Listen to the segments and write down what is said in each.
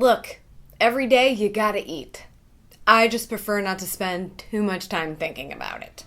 Look, every day you gotta eat. I just prefer not to spend too much time thinking about it.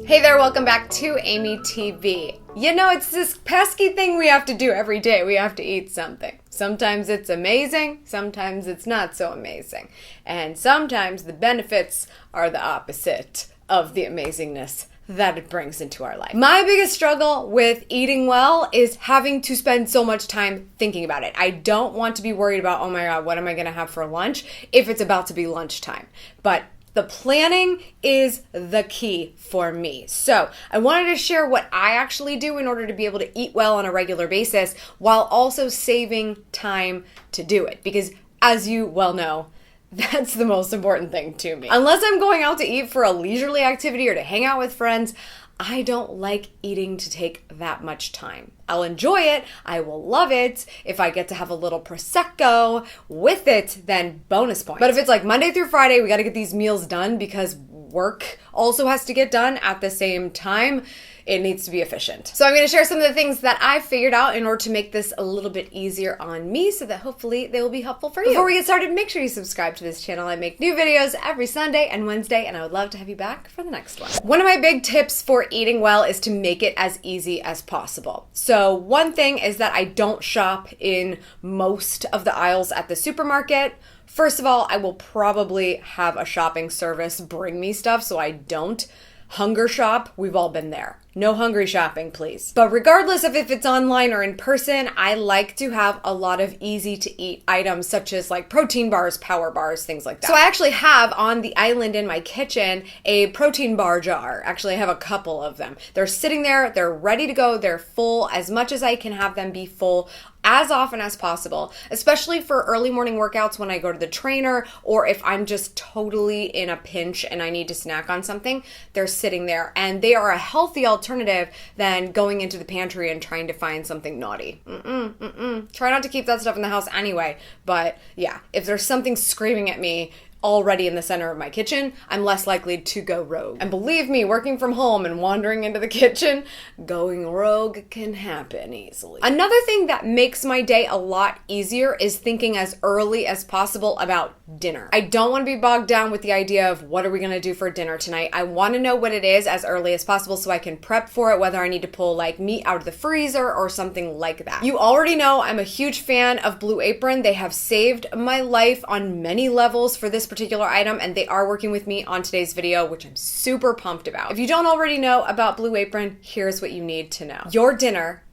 Hey there, welcome back to AmyTV. You know, it's this pesky thing we have to do every day. We have to eat something. Sometimes it's amazing, sometimes it's not so amazing. And sometimes the benefits are the opposite of the amazingness that it brings into our life. My biggest struggle with eating well is having to spend so much time thinking about it. I don't want to be worried about, oh my God, what am I gonna have for lunch if it's about to be lunchtime. But the planning is the key for me. So I wanted to share what I actually do in order to be able to eat well on a regular basis while also saving time to do it. Because as you well know, that's the most important thing to me. Unless I'm going out to eat for a leisurely activity or to hang out with friends, I don't like eating to take that much time. I'll enjoy it, I will love it. If I get to have a little Prosecco with it, then bonus points. But if it's like Monday through Friday, we gotta get these meals done because work also has to get done at the same time, it needs to be efficient. So I'm gonna share some of the things that I figured out in order to make this a little bit easier on me so that hopefully they will be helpful for you. Before we get started, make sure you subscribe to this channel. I make new videos every Sunday and Wednesday, and I would love to have you back for the next one. One of my big tips for eating well is to make it as easy as possible. So one thing is that I don't shop in most of the aisles at the supermarket. First of all, I will probably have a shopping service bring me stuff so I don't hunger shop. We've all been there. No hungry shopping, please. But regardless of if it's online or in person, I like to have a lot of easy to eat items such as like protein bars, power bars, things like that. So I actually have on the island in my kitchen a protein bar jar. Actually, I have a couple of them. They're sitting there, they're ready to go, they're full as much as I can have them be full as often as possible, especially for early morning workouts when I go to the trainer or if I'm just totally in a pinch and I need to snack on something, they're sitting there and they are a healthy alternative than going into the pantry and trying to find something naughty. Try not to keep that stuff in the house anyway, but yeah, if there's something screaming at me already in the center of my kitchen, I'm less likely to go rogue. And believe me, working from home and wandering into the kitchen, going rogue can happen easily. Another thing that makes my day a lot easier is thinking as early as possible about dinner. I don't want to be bogged down with the idea of what are we gonna do for dinner tonight. I want to know what it is as early as possible so I can prep for it, whether I need to pull like meat out of the freezer or something like that. You already know I'm a huge fan of Blue Apron. They have saved my life on many levels for this particular item, and they are working with me on today's video, which I'm super pumped about. If you don't already know about Blue Apron, here's what you need to know. Your dinner,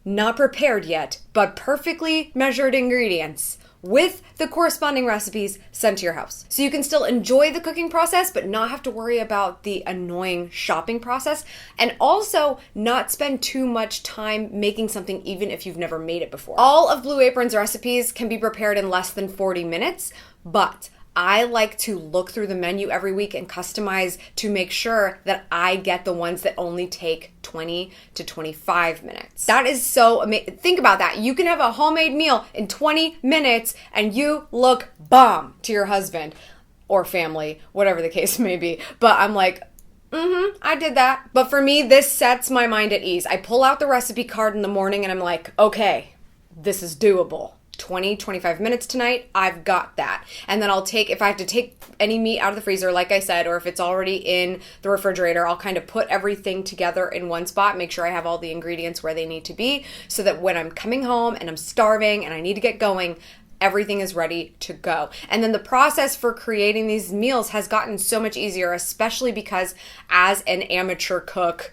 not prepared yet, but perfectly measured ingredients with the corresponding recipes sent to your house. So you can still enjoy the cooking process, but not have to worry about the annoying shopping process, and also not spend too much time making something even if you've never made it before. All of Blue Apron's recipes can be prepared in less than 40 minutes, but I like to look through the menu every week and customize to make sure that I get the ones that only take 20 to 25 minutes. That is so amazing. Think about that. You can have a homemade meal in 20 minutes and you look bomb to your husband or family, whatever the case may be. But I'm like, I did that. But for me, this sets my mind at ease. I pull out the recipe card in the morning and I'm like, okay, this is doable. 20, 25 minutes tonight, I've got that. And then I'll take, if I have to take any meat out of the freezer, like I said, or if it's already in the refrigerator, I'll kind of put everything together in one spot, make sure I have all the ingredients where they need to be, so that when I'm coming home and I'm starving and I need to get going, everything is ready to go. And then the process for creating these meals has gotten so much easier, especially because as an amateur cook,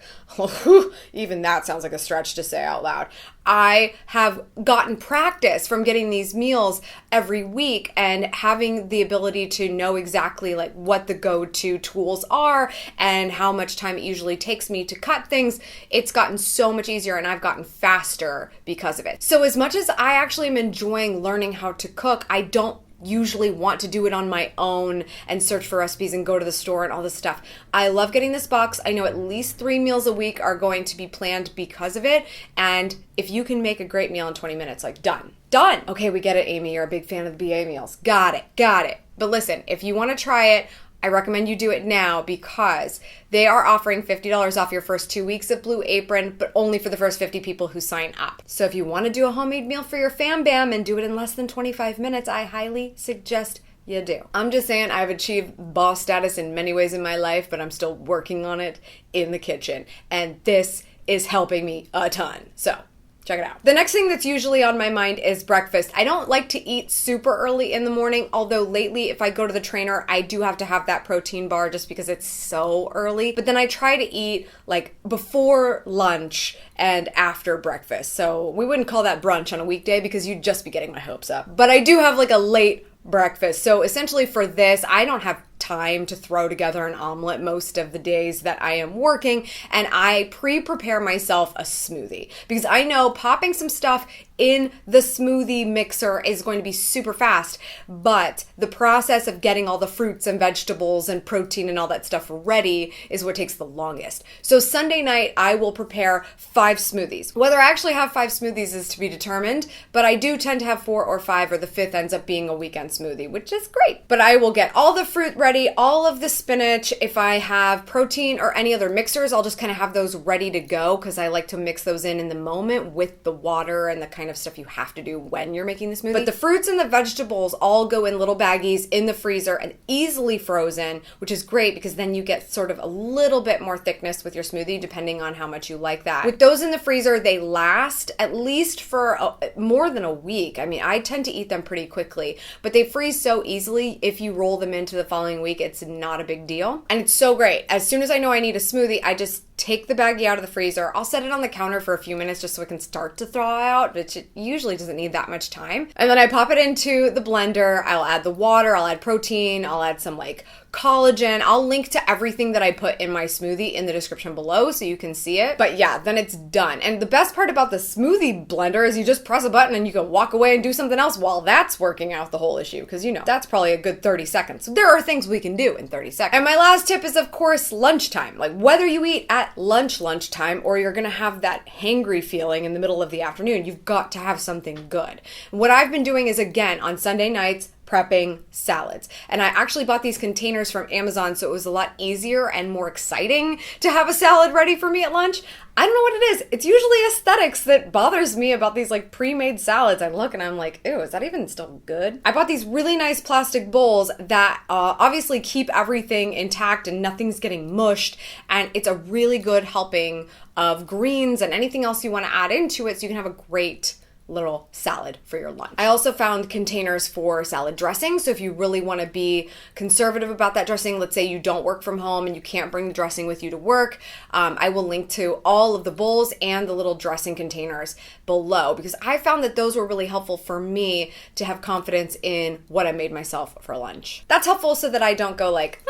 even that sounds like a stretch to say out loud, I have gotten practice from getting these meals every week and having the ability to know exactly like what the go-to tools are and how much time it usually takes me to cut things. It's gotten so much easier and I've gotten faster because of it. So as much as I actually am enjoying learning how to cook, I don't usually want to do it on my own and search for recipes and go to the store and all this stuff. I love getting this box. I know at least 3 meals a week are going to be planned because of it. And if you can make a great meal in 20 minutes, like done. Okay, we get it, Amy. You're a big fan of the BA meals. Got it. But listen, if you want to try it, I recommend you do it now because they are offering $50 off your first 2 weeks of Blue Apron, but only for the first 50 people who sign up. So if you want to do a homemade meal for your fam bam and do it in less than 25 minutes, I highly suggest you do. I'm just saying I've achieved boss status in many ways in my life, but I'm still working on it in the kitchen. And this is helping me a ton. So check it out. The next thing that's usually on my mind is breakfast. I don't like to eat super early in the morning, although lately if I go to the trainer, I do have to have that protein bar just because it's so early. But then I try to eat like before lunch and after breakfast. So we wouldn't call that brunch on a weekday because you'd just be getting my hopes up. But I do have like a late breakfast. So essentially for this, I don't have time to throw together an omelet most of the days that I am working, and I pre-prepare myself a smoothie because I know popping some stuff in the smoothie mixer is going to be super fast, but the process of getting all the fruits and vegetables and protein and all that stuff ready is what takes the longest. So Sunday night, I will prepare 5 smoothies. Whether I actually have 5 smoothies is to be determined, but I do tend to have 4 or 5, or the 5th ends up being a weekend smoothie, which is great. But I will get all the fruit ready, all of the spinach. If I have protein or any other mixers, I'll just kind of have those ready to go because I like to mix those in the moment with the water and the kind of stuff you have to do when you're making the smoothie. But the fruits and the vegetables all go in little baggies in the freezer and easily frozen, which is great because then you get sort of a little bit more thickness with your smoothie depending on how much you like that. With those in the freezer, they last at least for more than a week. I mean, I tend to eat them pretty quickly, but they freeze so easily. If you roll them into the following week, it's not a big deal. And it's so great. As soon as I know I need a smoothie, I just take the baggie out of the freezer. I'll set it on the counter for a few minutes just so it can start to thaw out, which it usually doesn't need that much time. And then I pop it into the blender. I'll add the water, I'll add protein, I'll add some like collagen. I'll link to everything that I put in my smoothie in the description below so you can see it. But yeah, then it's done. And the best part about the smoothie blender is you just press a button and you can walk away and do something else while that's working out the whole issue, because you know, that's probably a good 30 seconds. So there are things we can do in 30 seconds. And my last tip is, of course, lunchtime. Like whether you eat at lunchtime, or you're gonna have that hangry feeling in the middle of the afternoon, you've got to have something good. What I've been doing is, again, on Sunday nights, prepping salads. And I actually bought these containers from Amazon, so it was a lot easier and more exciting to have a salad ready for me at lunch. I don't know what it is. It's usually aesthetics that bothers me about these like pre-made salads. I look and I'm like, ew, is that even still good? I bought these really nice plastic bowls that obviously keep everything intact and nothing's getting mushed. And it's a really good helping of greens and anything else you want to add into it so you can have a great little salad for your lunch. I also found containers for salad dressing. So if you really want to be conservative about that dressing, let's say you don't work from home and you can't bring the dressing with you to work, I will link to all of the bowls and the little dressing containers below, because I found that those were really helpful for me to have confidence in what I made myself for lunch. That's helpful so that I don't go like,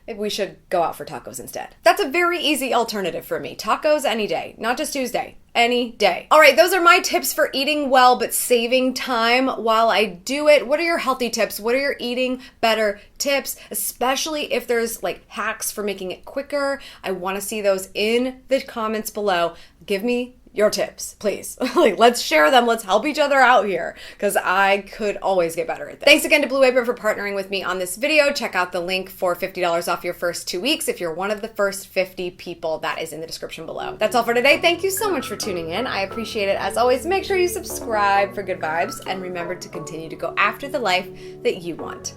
maybe we should go out for tacos instead. That's a very easy alternative for me. Tacos any day, not just Tuesday. Any day. All right, those are my tips for eating well but saving time while I do it. What are your healthy tips? What are your eating better tips? Especially if there's like hacks for making it quicker. I want to see those in the comments below. Give me your tips, please. Like, let's share them. Let's help each other out here because I could always get better at this. Thanks again to Blue Apron for partnering with me on this video. Check out the link for $50 off your first 2 weeks if you're one of the first 50 people. That is in the description below. That's all for today. Thank you so much for tuning in. I appreciate it. As always, make sure you subscribe for good vibes and remember to continue to go after the life that you want.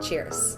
Cheers.